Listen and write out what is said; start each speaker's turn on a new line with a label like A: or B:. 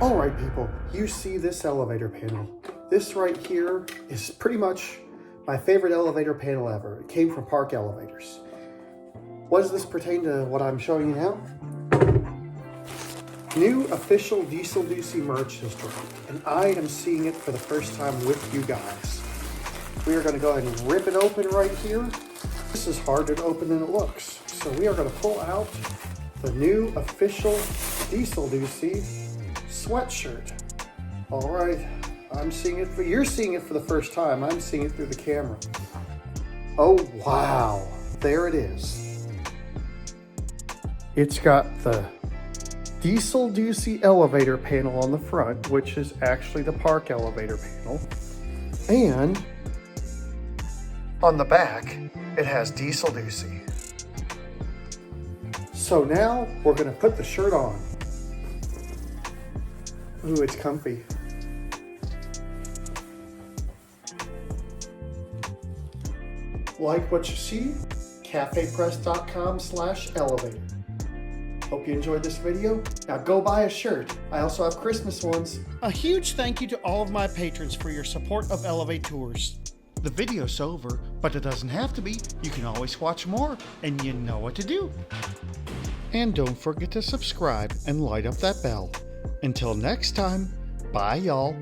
A: All right, people, you see this elevator panel. This right here is pretty much my favorite elevator panel ever. It came from Park Elevators. What does this pertain to what I'm showing you now? New official DieselDucy merch has dropped, and I am seeing it for the first time with you guys. We are going to go ahead and rip it open right here. This is harder to open than it looks. So we are going to pull out the new official DieselDucy sweatshirt. All right, you're seeing it for the first time. I'm seeing it through the camera. Oh, wow, there it is. It's got the DieselDucy elevator panel on the front, which is actually the Park elevator panel. And on the back, it has DieselDucy. So now we're gonna put the shirt on. Ooh, it's comfy. Like what you see, cafepress.com/elevator. Hope you enjoyed this video. Now go buy a shirt. I also have Christmas ones.
B: A huge thank you to all of my patrons for your support of elevaTOURS. The video's over, but it doesn't have to be. You can always watch more, and you know what to do. And don't forget to subscribe and light up that bell. Until next time, bye y'all.